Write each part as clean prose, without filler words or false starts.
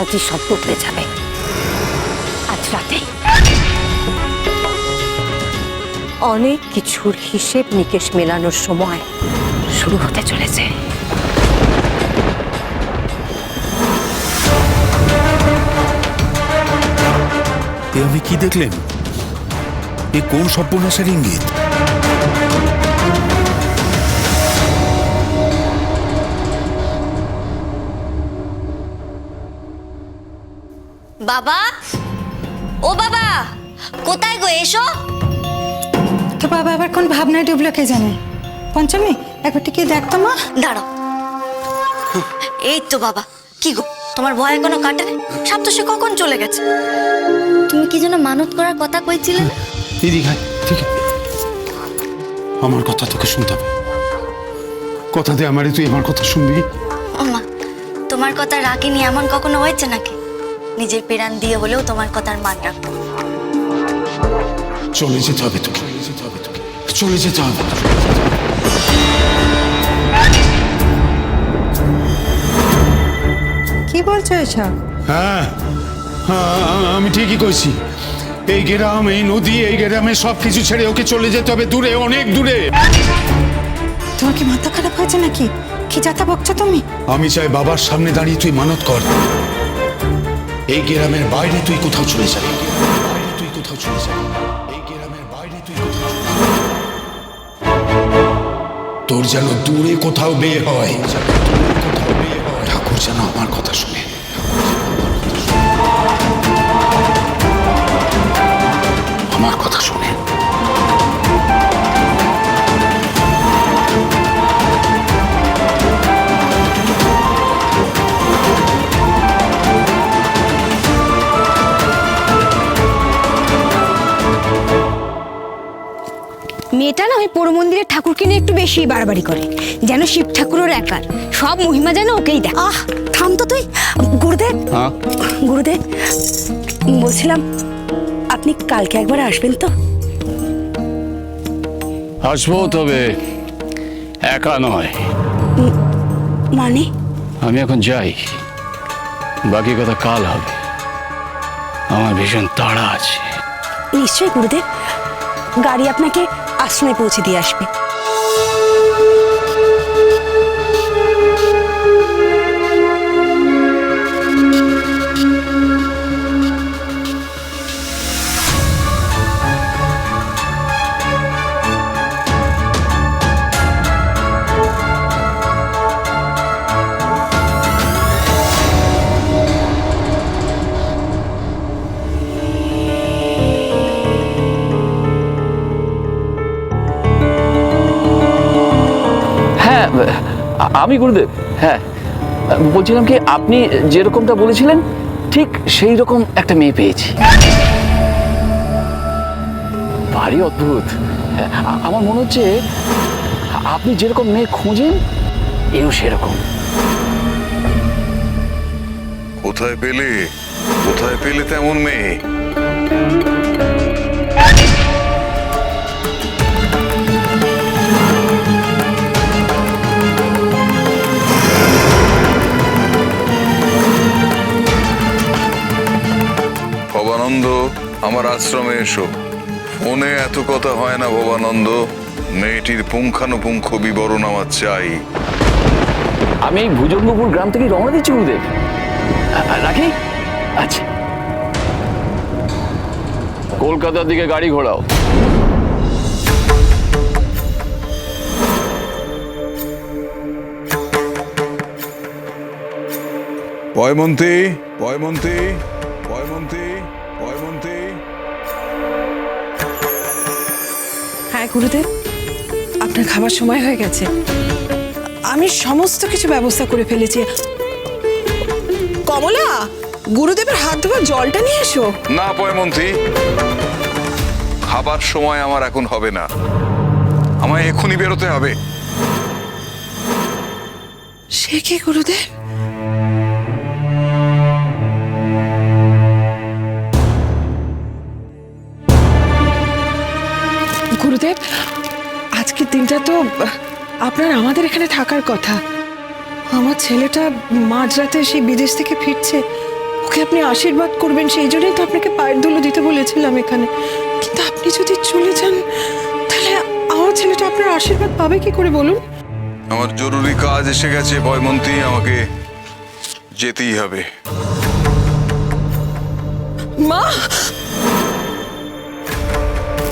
আজই সব বদলে যাবে। আজ রাতেই অনেক কিছুর হিসেব নিকেশ মেলানোর সময় শুরু হতে চলেছে। আমি কি দেখলেন? এ কোন সর্বনাশের ইঙ্গিত? বাবা, ও বাবা, কোথায় গো? এসো। তো বাবা আবার কোন ভাবনায় ডুবলো কে জানে। পঞ্চমী, একবার টিকে দেখ তো মা। দাঁড়াও। এই তো বাবা। কি গো, তোমার ভয় এখনো কাটেনি? সাপ তো সে কখন চলে গেছে। তুমি কি যেন মানত করার কথা কইছিলে না? দিদি ভাই, ঠিক আমার কথা তোকে শুনতে হবে। কথা দে আমারে, তুই আমার কথা শুনবি। ওমা, তোমার কথা রাখিনি এমন কখনো হয়েছে নাকি? নিজের প্রাণ দিয়ে হলেও তোমার কথার মান রাখবো। চলে যেতে হবে তোকে, চলে যেতে হবে। কি বলছো এসব? হ্যাঁ, আমি ঠিকই কইছি। এই গ্রাম, এই নদী, এই গ্রামে সবকিছু ছেড়ে ওকে চলে যেতে হবে দূরে, অনেক দূরে। তোমার কি মাথা খারাপ হয়েছে নাকি? কি যাতা বকছো তুমি? আমি চাই বাবার সামনে দাঁড়িয়ে তুই মানত কর, এই গ্রামের বাইরে তুই কোথাও চলে যাবি। এই গ্রামের বাইরে তুই কোথাও চলে যাবি। তোর যেন দূরে কোথাও বিয়ে হয়। ঠাকুর যেন আমার কথা শুনে। আমার কথা শুনে। মেয়েটা না ওই পোড়ো মন্দিরের ঠাকুরকে নিয়ে একটু বেশি বাড়াবাড়ি করে, যেন শিব ঠাকুরের একার সব মহিমা যেন ওকেই দেয়। থাম তো তুই। গুরুদেব, গুরুদেব, বলছিলাম আপনি কালকে একবার আসবেন তো? আসবো, তবে একা নয়। মানে? আমি এখন যাই, বাকি কথা কাল হবে। আমার ভীষণ তাড়া আছে। নিশ্চয়ই গুরুদেব, গাড়ি আপনাকে আশ্রমে পৌঁছে দিয়ে আসবে। আমি গুরুদেব। হ্যাঁ, বলছিলাম কি, আপনি যেরকমটা বলেছিলেন ঠিক সেই রকম একটা মেয়ে পেয়েছি। ভারী অদ্ভুত। আমার মনে হচ্ছে আপনি যেরকম মেয়ে খোঁজেন এও সেরকম। কোথায় পেলে তেমন মেয়ে? ভবানন্দ, আমার আশ্রমে এসো। ফোনে এত কথা হয় না ভবানন্দ। মেয়েটির পুঙ্খানুপুঙ্খ বিবরণ আমার চাই। আমি এই ভুজঙ্গপুর গ্রাম থেকে রওনা দিচ্ছি গুরুদেব। রাখি। আচ্ছা, কলকাতার দিকে গাড়ি ঘোরাও। পয়মন্তী। হ্যাঁ গুরুদেব, আপনার খাবার সময় হয়ে গেছে। আমি সমস্ত কিছু ব্যবস্থা করে ফেলেছি। কমলা, গুরুদেবের হাত ধোয়ার জলটা নিয়ে এসো। না পয়মন্তী, খাবার সময় আমার এখন হবে না। আমায় এক্ষুনি বেরোতে হবে। সে কি গুরুদেব? গুরুদেব, আজকের দিনটা তো আপনার আমাদের এখানে থাকার কথা। আমার ছেলেটা মাঝরাতে সেই বিদেশ থেকে ফিরছে, আপনি আশীর্বাদ করবেন, সেই জন্যই তো আপনাকে পায়ের ধুলো দিতে বলেছিলাম এখানে। কিন্তু আপনি যদি চলে যান তাহলে আমার ছেলেটা আপনার আশীর্বাদ পাবে কি করে বলুন? আমার জরুরি কাজ এসে গেছে বয়মন্তী, আমাকে যেতেই হবে। মা,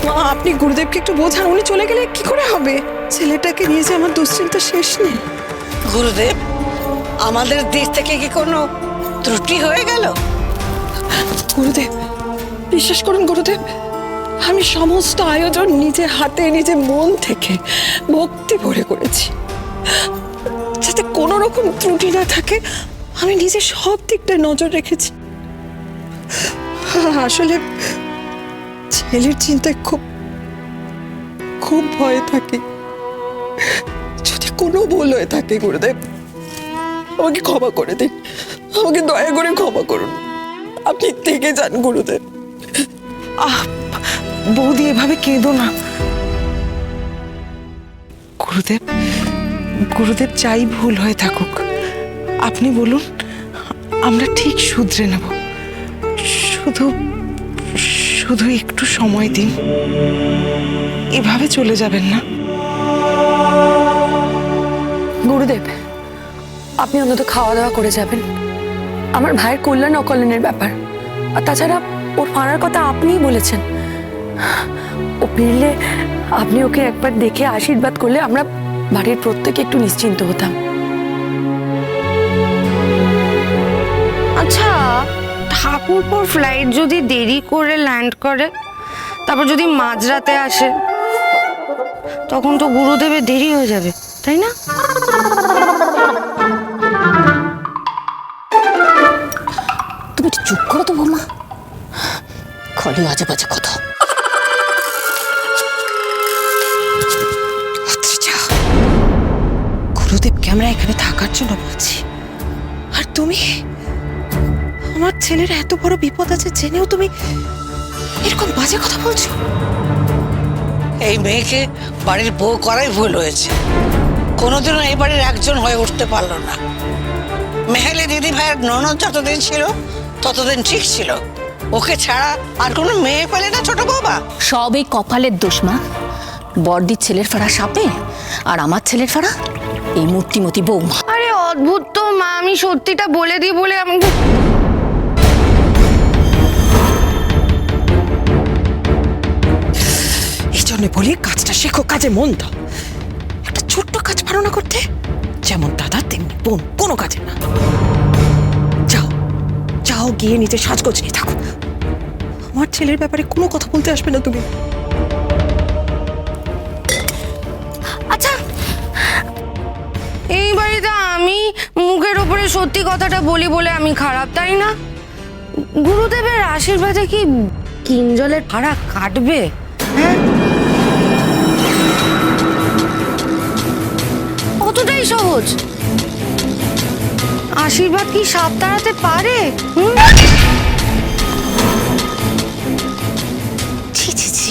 মা আপনি গুরুদেবকে একটু বোঝান, উনি চলে গেলে কি করে হবে? ছেলেটাকে নিয়ে যে আমার দুশ্চিন্তা শেষ নেই। গুরুদেব, আমাদের দিক থেকে কি কোনো ত্রুটি হয়ে গেল? গুরুদেব বিশ্বাস করুন গুরুদেব, আমি সমস্ত আয়োজন নিজে হাতে নিজে মন থেকে ভক্তি ভরে করেছি, যাতে কোনো রকম ত্রুটি না থাকে। আমি নিজে সব দিকটায় নজর রেখেছি। আসলে ছেলের চিন্তায় খুব খুব ভয়ে থাকি। যদি কোনো ভুল হয়ে থাকে গুরুদেব, আমাকে ক্ষমা করে দিন, আমাকে দয়া করে ক্ষমা করুন। আপনি থেকে যান গুরুদেব। বৌদি এভাবে কেঁদো না। গুরুদেব, গুরুদেব চাই ভুল হয়ে থাকুক, আপনি বলুন, আমরা ঠিক শুধরে নেব। শুধু শুধু একটু সময় দিন, এভাবে চলে যাবেন না। গুরুদেব, আপনি অন্তত খাওয়া দাওয়া করে যাবেন। আমার ভাইয়ের কল্যাণ অকল্যাণের ব্যাপার, আর তাছাড়া ওর ফাঁড়ার কথা আপনিই বলেছেন। ও ফিরলে আপনি ওকে একবার দেখে আশীর্বাদ করলে আমরা বাড়ির প্রত্যেকে একটু নিশ্চিন্ত হতাম। আচ্ছা, ঠাকুরপুর ফ্লাইট যদি দেরি করে ল্যান্ড করে, তারপর যদি মাঝরাতে আসে, তখন তো গুরুদেবের দেরি হয়ে যাবে, তাই না? তুমি একটু চুপ করো তো বৌমা, খালি আজে বাজে কথা। গুরুদেবকে আমরা এখানে থাকার জন্য বলছি, আর তুমি আমার ছেলের এত বড় বিপদ আছে জেনেও তুমি এরকম বাজে কথা বলছো। এই মেয়েকে বাড়ির বউ করাই ভুল হয়েছে। কোনোদিনও এই বাড়ির একজন হয়ে উঠতে পারলো না। মেহেলি দিদি ভাইয়ের ননদ যতদিন ছিল ততদিন ঠিক ছিল, ওকে ছাড়া আর কোনো মেয়ে পেলে না ছোট বাবা। সব এই কপালের দোষ মা। বড়দির ছেলের ফাড়া সাপে, আর আমার ছেলের ফাড়া এই মূর্তিমতি বৌমা। আরে অদ্ভুত তো মা, আমি সত্যিটা বলে দিই বলে আমাকে এই জন্য বলি কাজটা শেখো, কাজে মন দাও। একটা ছোট্ট কাজ পারো না করতে, যেমন দাদা তেমনি বোন, কোনো কাজে না। যাও যাও, গিয়ে নিজের সাজগোজ নিয়ে থাকো। আমার ছেলের ব্যাপারে কোনো কথা বলতে আসবে না তুমি। আচ্ছা, এই বাড়িতে আমি মুখের উপরে সত্যি কথাটা বলি বলে আমি খারাপ, তাই না? গুরুদেবের আশীর্বাদে কি কিঞ্জলের ভাড়া কাটবে? হ্যাঁ, কতটাই সহজ। আশীর্বাদ কি সাপ তাড়াতে পারে? ছি ছি ছি,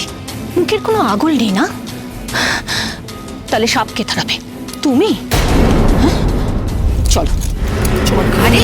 মুখের কোনো আগুল নেই না? তাহলে সাপকে তাড়াবে তুমি? হ্যাঁ, চলো। আরে